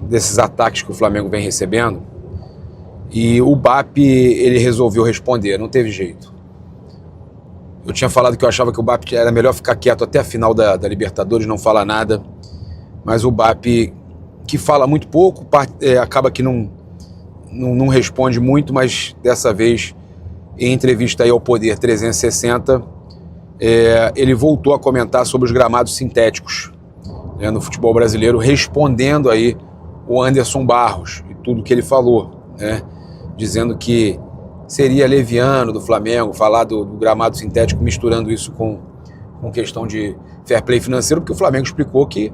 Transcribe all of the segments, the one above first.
desses ataques que o Flamengo vem recebendo, e o BAP, ele resolveu responder, não teve jeito. Eu tinha falado que eu achava que o BAP era melhor ficar quieto até a final da Libertadores, não falar nada, mas o BAP, que fala muito pouco, acaba que não responde muito, mas dessa vez, em entrevista aí ao Poder 360, ele voltou a comentar sobre os gramados sintéticos, né, no futebol brasileiro, respondendo aí o Anderson Barros e tudo que ele falou, né, dizendo que seria leviano do Flamengo falar do gramado sintético, misturando isso com questão de fair play financeiro, porque o Flamengo explicou que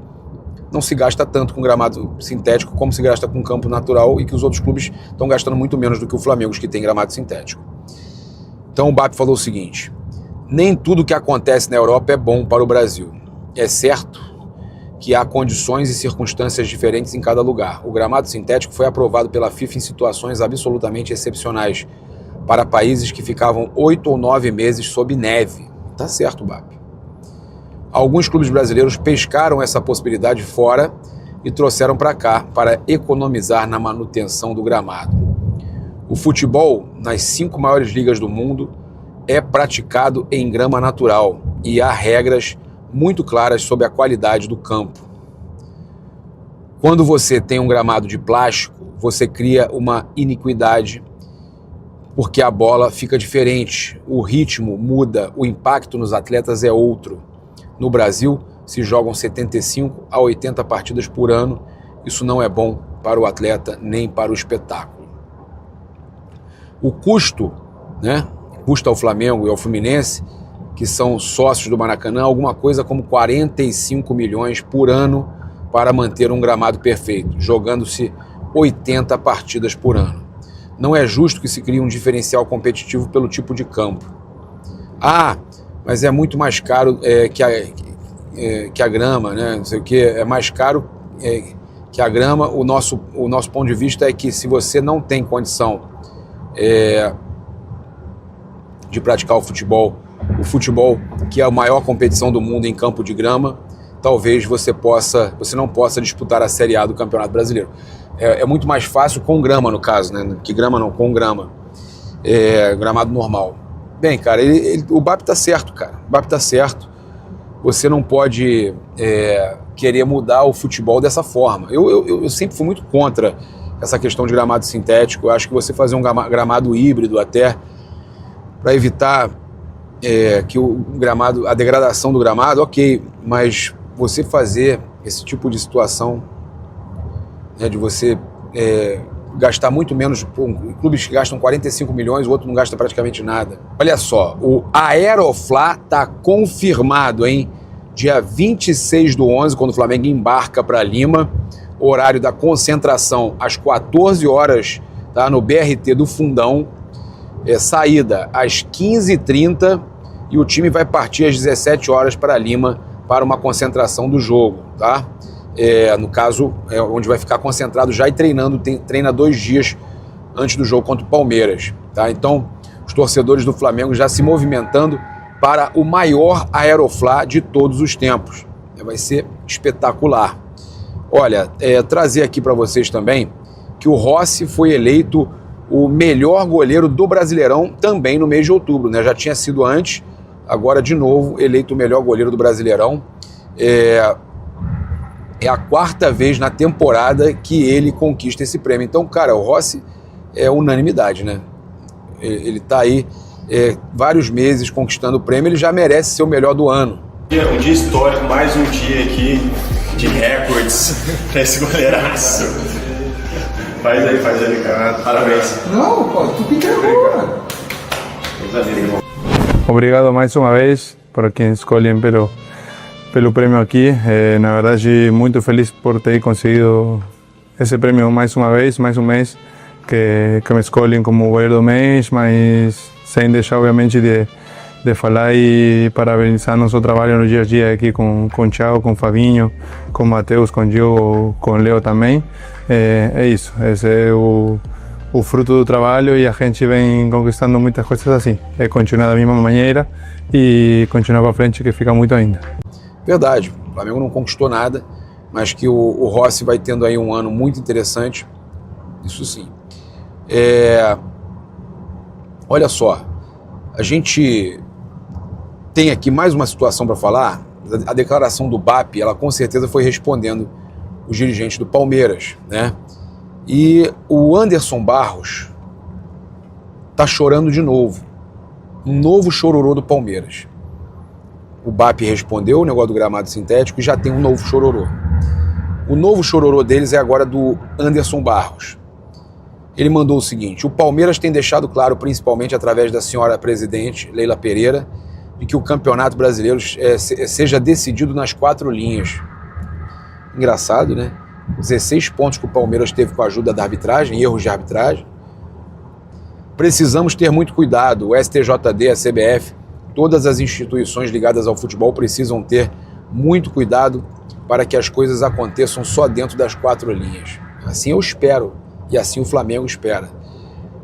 não se gasta tanto com gramado sintético como se gasta com campo natural e que os outros clubes estão gastando muito menos do que o Flamengo, os que tem gramado sintético. Então o BAP falou o seguinte: nem tudo que acontece na Europa é bom para o Brasil. É certo que há condições e circunstâncias diferentes em cada lugar. O gramado sintético foi aprovado pela FIFA em situações absolutamente excepcionais para países que ficavam 8 ou 9 meses sob neve. Tá certo, BAP. Alguns clubes brasileiros pescaram essa possibilidade fora e trouxeram para cá para economizar na manutenção do gramado. O futebol, nas 5 maiores ligas do mundo, é praticado em grama natural e há regras muito claras sobre a qualidade do campo. Quando você tem um gramado de plástico, você cria uma iniquidade porque a bola fica diferente, o ritmo muda, o impacto nos atletas é outro. No Brasil, se jogam 75 a 80 partidas por ano. Isso não é bom para o atleta nem para o espetáculo. O custo, né, custa ao Flamengo e ao Fluminense, que são sócios do Maracanã, alguma coisa como 45 milhões por ano para manter um gramado perfeito, jogando-se 80 partidas por ano. Não é justo que se crie um diferencial competitivo pelo tipo de campo. Ah, mas é muito mais caro que a grama, né? Não sei o que, é mais caro que a grama. O nosso ponto de vista é que se você não tem condição de praticar o futebol que é a maior competição do mundo em campo de grama, talvez você não possa disputar a Série A do Campeonato Brasileiro. É muito mais fácil com grama, no caso, né? Que grama não, com grama. Gramado normal. Bem, cara, o BAP tá certo, cara. O BAP tá certo. Você não pode querer mudar o futebol dessa forma. Eu sempre fui muito contra essa questão de gramado sintético. Eu acho que você fazer um gramado híbrido até, para evitar que a degradação do gramado, ok, mas você fazer esse tipo de situação, né, de você gastar muito menos, clubes que gastam 45 milhões, o outro não gasta praticamente nada. Olha só, o Aeroflá tá confirmado, hein? Dia 26/11, quando o Flamengo embarca para Lima, horário da concentração às 14 horas, tá, no BRT do Fundão, saída às 15h30 e o time vai partir às 17 horas para Lima para uma concentração do jogo, tá? No caso, onde vai ficar concentrado já e treinando, treina 2 dias antes do jogo contra o Palmeiras, tá? Então, os torcedores do Flamengo já se movimentando para o maior Aeroflá de todos os tempos. Vai ser espetacular. Olha, trazer aqui para vocês também que o Rossi foi eleito o melhor goleiro do Brasileirão também no mês de outubro, né? Já tinha sido antes, agora de novo eleito o melhor goleiro do Brasileirão. É a 4ª vez na temporada que ele conquista esse prêmio. Então, cara, o Rossi é unanimidade, né? Ele tá aí vários meses conquistando o prêmio, ele já merece ser o melhor do ano. Um dia histórico, mais um dia aqui de recordes pra esse goleiraço. Faz aí, cara. Parabéns. Não, pô, tu pica agora. Obrigado mais uma vez por quem escolhem pelo prêmio aqui. Na verdade, muito feliz por ter conseguido esse prêmio mais uma vez, mais um mês que me escolhem como goleiro do mês, mas sem deixar, obviamente, de falar e parabenizar nosso trabalho no dia a dia aqui com o Thiago, com o Fabinho, com o Matheus, com o Diogo, com o Leo também. É isso, esse é o fruto do trabalho e a gente vem conquistando muitas coisas assim. É continuar da mesma maneira e continuar para frente que fica muito ainda. Verdade, o Flamengo não conquistou nada, mas que o Rossi vai tendo aí um ano muito interessante, isso sim. Olha só, a gente tem aqui mais uma situação para falar. A declaração do BAP, ela com certeza foi respondendo os dirigentes do Palmeiras, né? E o Anderson Barros tá chorando de novo. Um novo chororô do Palmeiras. O BAP respondeu o negócio do gramado sintético e já tem um novo chororô. O novo chororô deles é agora do Anderson Barros. Ele mandou o seguinte: o Palmeiras tem deixado claro, principalmente através da senhora presidente Leila Pereira, de que o Campeonato Brasileiro seja decidido nas 4 linhas. Engraçado, né? 16 pontos que o Palmeiras teve com a ajuda da arbitragem, erros de arbitragem. Precisamos ter muito cuidado, o STJD, a CBF, todas as instituições ligadas ao futebol precisam ter muito cuidado para que as coisas aconteçam só dentro das 4 linhas. Assim eu espero, e assim o Flamengo espera.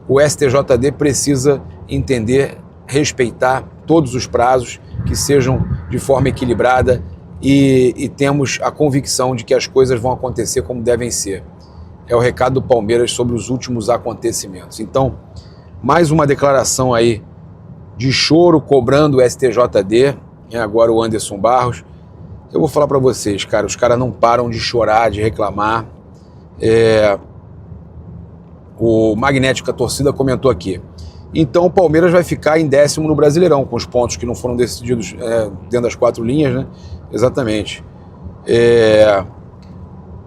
O STJD precisa entender, respeitar todos os prazos, que sejam de forma equilibrada e temos a convicção de que as coisas vão acontecer como devem ser. É o recado do Palmeiras sobre os últimos acontecimentos. Então, mais uma declaração aí de choro cobrando o STJD, agora o Anderson Barros. Eu vou falar para vocês, cara, os caras não param de chorar, de reclamar. O Magnético, a torcida, comentou aqui. Então o Palmeiras vai ficar em 10º no Brasileirão, com os pontos que não foram decididos dentro das 4 linhas, né? Exatamente.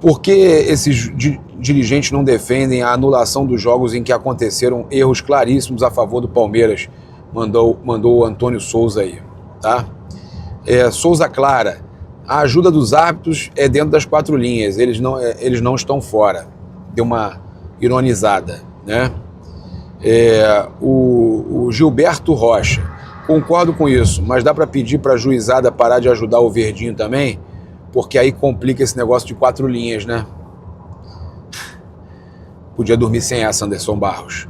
Por que esses dirigentes não defendem a anulação dos jogos em que aconteceram erros claríssimos a favor do Palmeiras? Mandou o Antônio Souza aí, tá? Souza Clara, a ajuda dos árbitros é dentro das 4 linhas, eles não estão fora. Deu uma ironizada, né? O Gilberto Rocha, concordo com isso, mas dá para pedir para a juizada parar de ajudar o Verdinho também, porque aí complica esse negócio de 4 linhas, né? Podia dormir sem essa, Anderson Barros.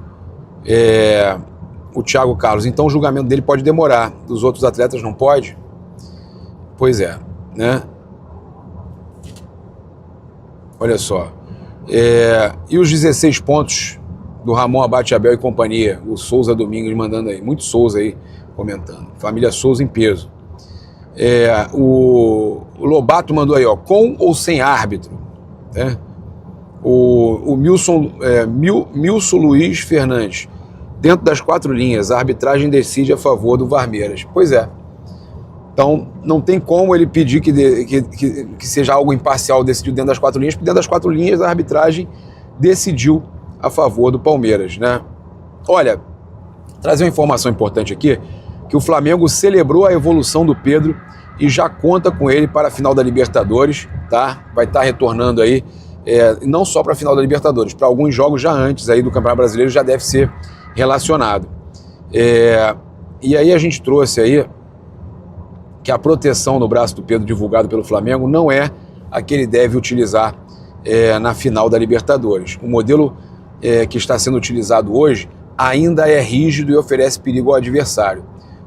O Thiago Carlos, então o julgamento dele pode demorar, dos outros atletas não pode? Pois é, né? Olha só. E os 16 pontos do Ramon Abate Abel e companhia, o Souza Domingos mandando aí, muito Souza aí comentando, família Souza em peso. O Lobato mandou aí, ó, com ou sem árbitro, né? O Milson Luiz Fernandes, dentro das 4 linhas, a arbitragem decide a favor do Varmeiras. Pois é. Então, não tem como ele pedir que seja algo imparcial decidido dentro das 4 linhas, porque dentro das 4 linhas a arbitragem decidiu a favor do Palmeiras, né? Olha, trazer uma informação importante aqui, que o Flamengo celebrou a evolução do Pedro e já conta com ele para a final da Libertadores, tá? Vai estar retornando aí, não só para a final da Libertadores, para alguns jogos já antes aí do Campeonato Brasileiro já deve ser relacionado. E aí a gente trouxe aí que a proteção no braço do Pedro divulgado pelo Flamengo não é a que ele deve utilizar na final da Libertadores. O modelo que está sendo utilizado hoje ainda é rígido e oferece perigo ao adversário.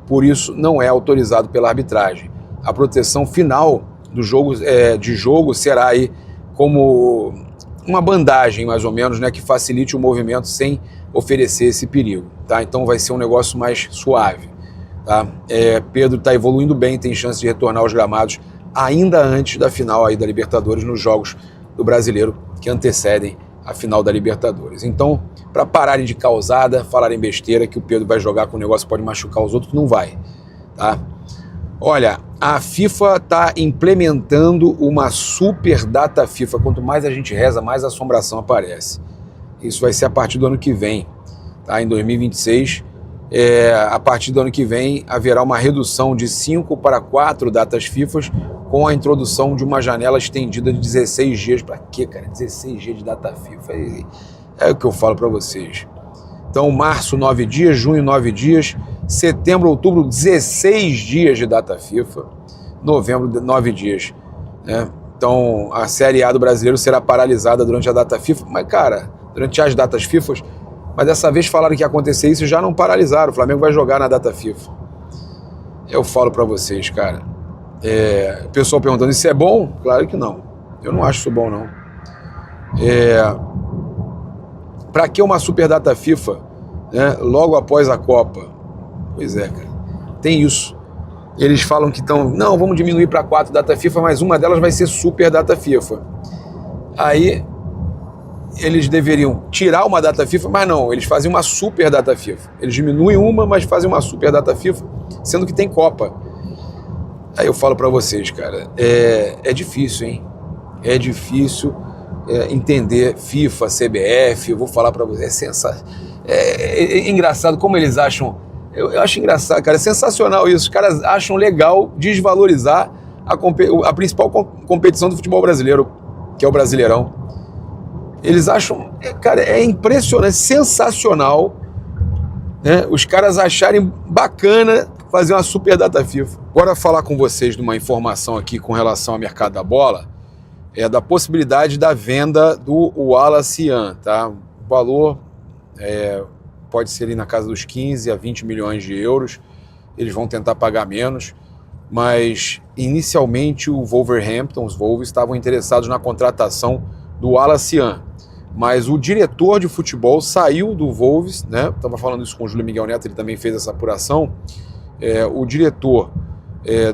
Por isso, não é autorizado pela arbitragem. A proteção final do jogo será aí como uma bandagem, mais ou menos, né, que facilite o movimento sem oferecer esse perigo. Tá? Então vai ser um negócio mais suave. Tá? Pedro está evoluindo bem, tem chance de retornar aos gramados ainda antes da final aí da Libertadores, nos jogos do Brasileiro que antecedem a final da Libertadores. Então, para pararem de causada, falarem besteira que o Pedro vai jogar com o negócio pode machucar os outros, não vai. Tá? Olha, a FIFA está implementando uma super data FIFA. Quanto mais a gente reza, mais assombração aparece. Isso vai ser a partir do ano que vem, tá? Em 2026. A partir do ano que vem haverá uma redução de 5 para 4 datas FIFA, com a introdução de uma janela estendida de 16 dias. Para quê, cara? 16 dias de data FIFA. É o que eu falo para vocês. Então, março, 9 dias, junho, 9 dias, setembro, outubro, 16 dias de data FIFA, novembro, 9 dias. Né? Então, a Série A do Brasileiro será paralisada durante a data FIFA. Mas, cara, durante as datas FIFA, mas dessa vez falaram que ia acontecer isso e já não paralisaram. O Flamengo vai jogar na data FIFA. Eu falo para vocês, cara. O pessoal perguntando, isso é bom? Claro que não. Eu não acho isso bom, não. Para que uma super data FIFA, né, logo após a Copa? Pois é, cara. Tem isso. Eles falam que estão... Não, vamos diminuir para 4 data FIFA, mas uma delas vai ser super data FIFA. Aí eles deveriam tirar uma data FIFA, mas não, eles fazem uma super data FIFA. Eles diminuem uma, mas fazem uma super data FIFA, sendo que tem Copa. Aí eu falo para vocês, cara, é difícil, hein? É difícil entender FIFA, CBF, eu vou falar para vocês, é engraçado como eles acham, eu acho engraçado, cara, é sensacional isso, os caras acham legal desvalorizar a principal competição do futebol brasileiro, que é o Brasileirão. Eles acham, cara, é impressionante, sensacional, né? Os caras acharem bacana fazer uma super data FIFA. Agora falar com vocês de uma informação aqui com relação ao mercado da bola, da possibilidade da venda do Wallace Yan, tá? O valor pode ser ali na casa dos 15 a 20 milhões de euros, eles vão tentar pagar menos, mas inicialmente o Wolverhampton, os Wolves, estavam interessados na contratação do Wallace Yan, mas o diretor de futebol saiu do Wolves, né? Estava falando isso com o Júlio Miguel Neto, ele também fez essa apuração. O diretor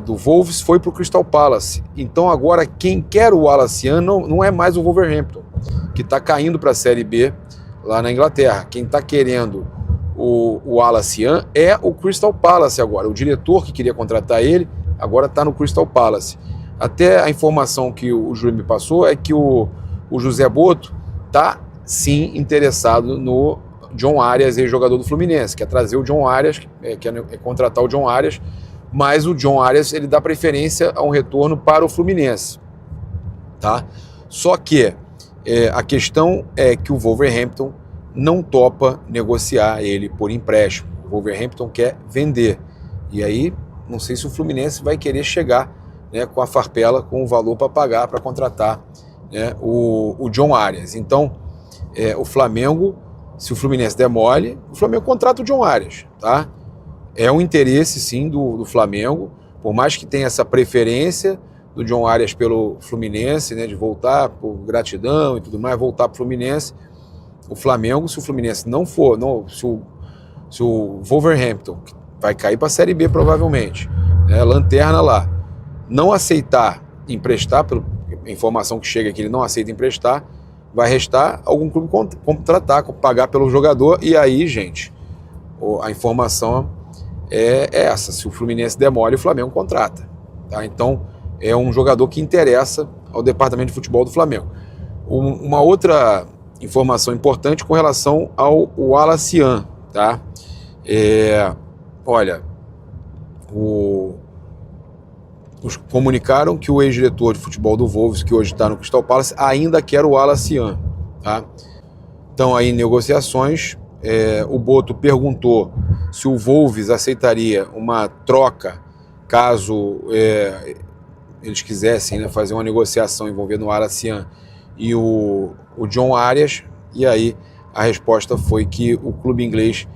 do Wolves foi para o Crystal Palace. Então agora quem quer o Wallace Yan não é mais o Wolverhampton, que está caindo para a Série B lá na Inglaterra. Quem está querendo o Wallace Yan é o Crystal Palace agora. O diretor que queria contratar ele agora está no Crystal Palace. Até a informação que o Júlio me passou é que o José Boto está sim interessado no John Arias, ex-jogador do Fluminense, quer trazer o John Arias, quer contratar o John Arias, mas o John Arias ele dá preferência a um retorno para o Fluminense, tá? Só que a questão é que o Wolverhampton não topa negociar ele por empréstimo. O Wolverhampton quer vender, e aí não sei se o Fluminense vai querer chegar, né, com a farpela, com o valor para pagar, para contratar, né, o John Arias. Então o Flamengo, se o Fluminense der mole, o Flamengo contrata o John Arias, tá? É um interesse, sim, do Flamengo, por mais que tenha essa preferência do John Arias pelo Fluminense, né, de voltar por gratidão e tudo mais, voltar para o Fluminense. O Flamengo, se o Fluminense não for, se o Wolverhampton, que vai cair para a Série B provavelmente, né, lanterna lá, não aceitar emprestar, pela informação que chega aqui, ele não aceita emprestar, vai restar algum clube contratar, pagar pelo jogador, e aí, gente, a informação é essa: se o Fluminense demole, o Flamengo contrata, tá? Então é um jogador que interessa ao departamento de futebol do Flamengo. Uma outra informação importante com relação ao Wallace Yan, tá? Olha, comunicaram que o ex-diretor de futebol do Wolves, que hoje está no Crystal Palace, ainda quer o Wallace Yan, tá? Então aí em negociações, o Boto perguntou se o Wolves aceitaria uma troca caso eles quisessem, né, fazer uma negociação envolvendo o Wallace Yan e o John Arias, e aí a resposta foi que o clube inglês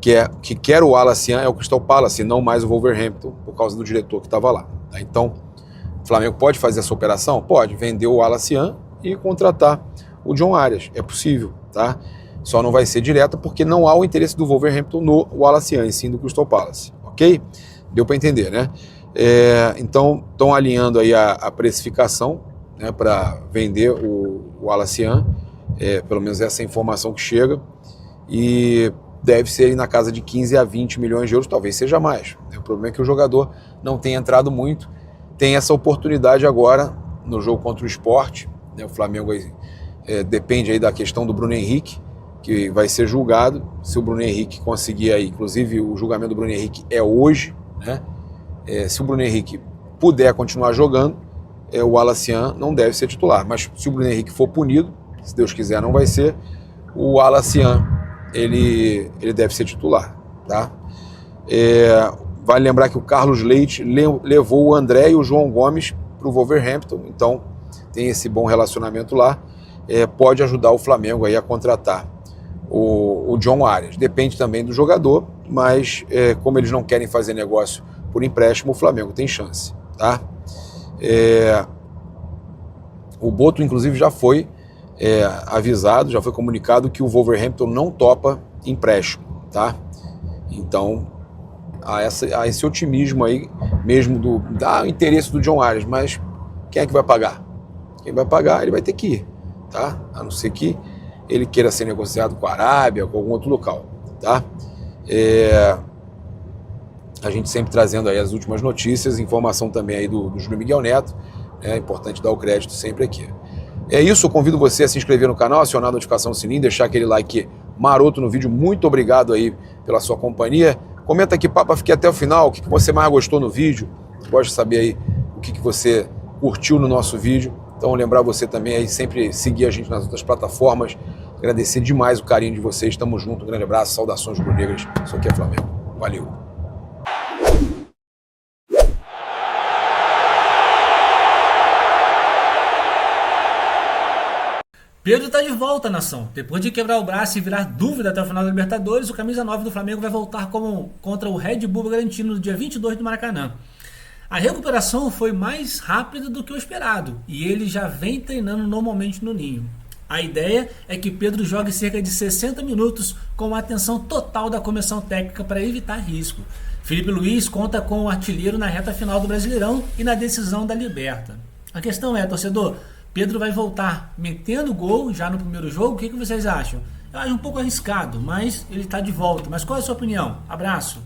que quer o Wallace Yan é o Crystal Palace, não mais o Wolverhampton, por causa do diretor que estava lá. Tá? Então, o Flamengo pode fazer essa operação? Pode, vender o Wallace Yan e contratar o John Arias, é possível, tá? Só não vai ser direto porque não há o interesse do Wolverhampton no Wallace Yan, e sim do Crystal Palace, ok? Deu para entender, né? Então, estão alinhando aí a precificação, né, para vender o Wallace Yan, pelo menos essa é a informação que chega, e deve ser aí na casa de 15 a 20 milhões de euros, talvez seja mais. O problema é que o jogador não tem entrado muito, tem essa oportunidade agora no jogo contra o Sport, né? O Flamengo aí, depende aí da questão do Bruno Henrique, que vai ser julgado. Se o Bruno Henrique conseguir aí, inclusive o julgamento do Bruno Henrique é hoje, né? Se o Bruno Henrique puder continuar jogando, o Wallace Yan não deve ser titular, mas se o Bruno Henrique for punido, se Deus quiser não vai ser, o Wallace Yan ele deve ser titular, tá? Vale lembrar que o Carlos Leite levou o André e o João Gomes para o Wolverhampton, então tem esse bom relacionamento lá, pode ajudar o Flamengo aí a contratar o John Arias. Depende também do jogador, mas como eles não querem fazer negócio por empréstimo, o Flamengo tem chance, tá? O Boto, inclusive, já foi avisado, já foi comunicado que o Wolverhampton não topa empréstimo, tá? Então, há esse otimismo aí, mesmo do interesse do John Arias, mas quem é que vai pagar? Quem vai pagar, ele vai ter que ir, tá? A não ser que ele queira ser negociado com a Arábia, com algum outro local, tá? A gente sempre trazendo aí as últimas notícias, informação também aí do Júlio Miguel Neto, é importante dar o crédito sempre aqui. É isso, eu convido você a se inscrever no canal, acionar a notificação do sininho, deixar aquele like maroto no vídeo. Muito obrigado aí pela sua companhia. Comenta aqui, Papa, fiquei até o final, o que você mais gostou no vídeo. Gosto de saber aí o que você curtiu no nosso vídeo. Então, lembrar você também aí, sempre seguir a gente nas outras plataformas. Agradecer demais o carinho de vocês. Tamo junto, um grande abraço, saudações rubro-negras. Isso aqui é Flamengo. Valeu. Pedro está de volta, nação. Depois de quebrar o braço e virar dúvida até o final da Libertadores, o camisa 9 do Flamengo vai voltar contra o Red Bull Bragantino no dia 22 do Maracanã. A recuperação foi mais rápida do que o esperado e ele já vem treinando normalmente no Ninho. A ideia é que Pedro jogue cerca de 60 minutos com a atenção total da comissão técnica para evitar risco. Felipe Luiz conta com o artilheiro na reta final do Brasileirão e na decisão da Liberta. A questão é, torcedor, Pedro vai voltar metendo gol já no primeiro jogo? O que vocês acham? Eu acho um pouco arriscado, mas ele está de volta. Mas qual é a sua opinião? Abraço!